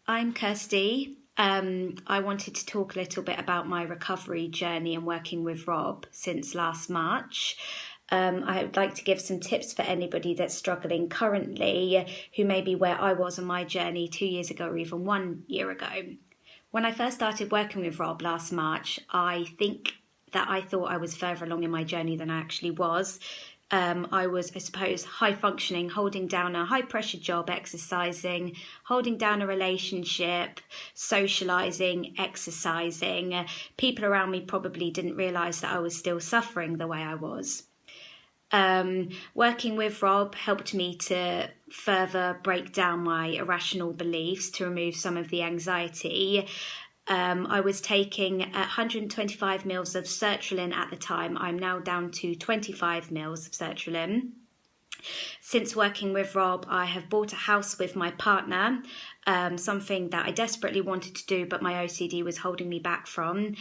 I'm Kirsty. I wanted to talk a little bit about my recovery journey and working with Rob since last March. I would like to give some tips for anybody that's struggling currently, who may be where I was on my journey 2 years ago or even 1 year ago. When I first started working with Rob last March, I think that I thought I was further along in my journey than I actually was. I was, I suppose, high functioning, holding down a high pressure job, exercising, holding down a relationship, socializing, exercising. People around me probably didn't realize that I was still suffering the way I was. Working with Rob helped me to further break down my irrational beliefs to remove some of the anxiety. I was taking 125 mils of sertraline at the time. I'm now down to 25 mils of sertraline. Since working with Rob, I have bought a house with my partner, something that I desperately wanted to do, but my OCD was holding me back from.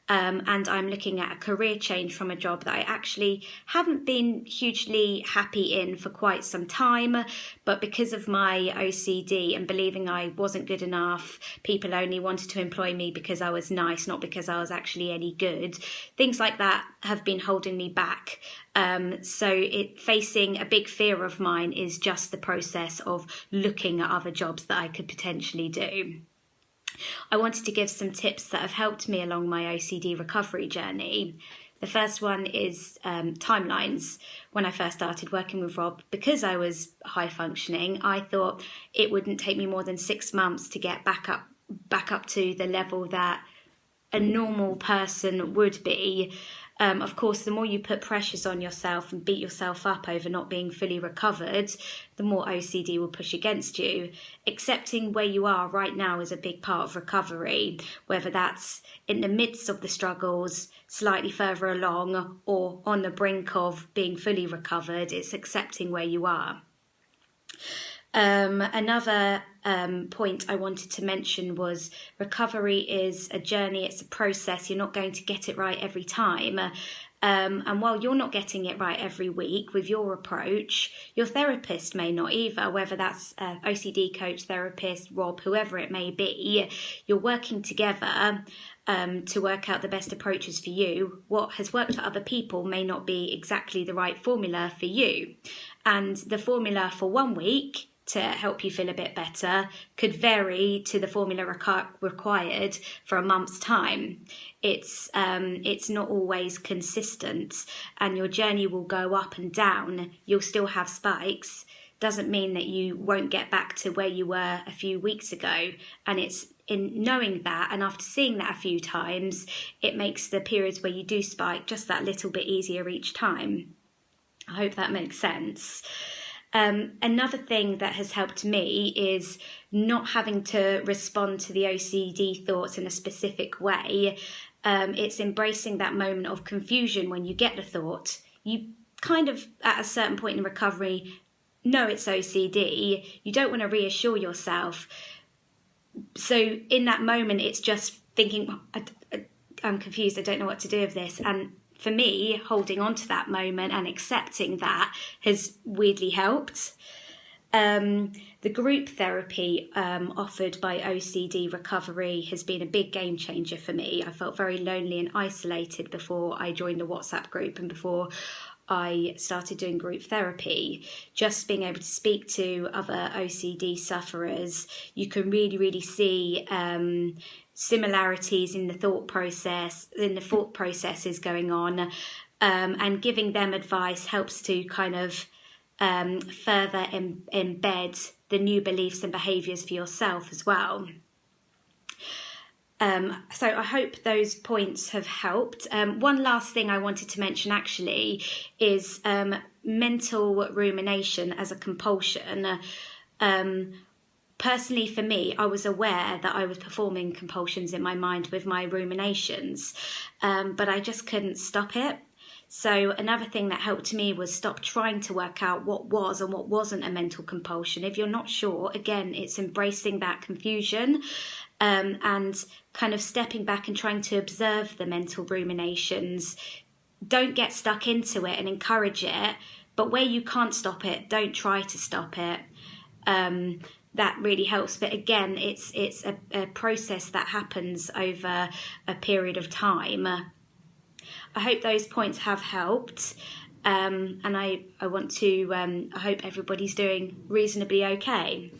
And I'm looking at a career change from a job that I actually haven't been hugely happy in for quite some time, but because of my OCD and believing I wasn't good enough, people only wanted to employ me because I was nice, not because I was actually any good. Things like that have been holding me back. Facing a big fear of mine is just the process of looking at other jobs that I could potentially do. I wanted to give some tips that have helped me along my OCD recovery journey. The first one is timelines. When I first started working with Rob, because I was high functioning, I thought it wouldn't take me more than 6 months to get back up to the level that a normal person would be. Of course, the more you put pressures on yourself and beat yourself up over not being fully recovered, the more OCD will push against you. Accepting where you are right now is a big part of recovery, whether that's in the midst of the struggles, slightly further along, or on the brink of being fully recovered. It's accepting where you are. Another point I wanted to mention was recovery is a journey, it's a process. You're not going to get it right every time. And while you're not getting it right every week with your approach, your therapist may not either, whether that's OCD coach, therapist, Rob, whoever it may be. You're working together to work out the best approaches for you. What has worked for other people may not be exactly the right formula for you. And the formula for 1 week to help you feel a bit better could vary to the formula required for a month's time. It's not always consistent, and your journey will go up and down. You'll still have spikes. Doesn't mean that you won't get back to where you were a few weeks ago. And it's in knowing that, and after seeing that a few times, it makes the periods where you do spike just that little bit easier each time. I hope that makes sense. Another thing that has helped me is not having to respond to the OCD thoughts in a specific way. It's embracing that moment of confusion when you get the thought. You kind of, at a certain point in recovery, know it's OCD. You don't want to reassure yourself. So in that moment, it's just thinking, I'm confused, I don't know what to do with this. And for me, holding on to that moment and accepting that has weirdly helped. The group therapy offered by OCD Recovery has been a big game changer for me. I felt very lonely and isolated before I joined the WhatsApp group and before I started doing group therapy. Just being able to speak to other OCD sufferers, you can really see similarities in the thought processes going on, and giving them advice helps to kind of further embed the new beliefs and behaviours for yourself as well. So I hope those points have helped. One last thing I wanted to mention actually is mental rumination as a compulsion. Personally, for me, I was aware that I was performing compulsions in my mind with my ruminations, but I just couldn't stop it. So another thing that helped me was stop trying to work out what was and what wasn't a mental compulsion. If you're not sure, again, it's embracing that confusion and kind of stepping back and trying to observe the mental ruminations. Don't get stuck into it and encourage it, but where you can't stop it, don't try to stop it. that really helps. But again, it's a process that happens over a period of time. I hope those points have helped, and I want to I hope everybody's doing reasonably okay.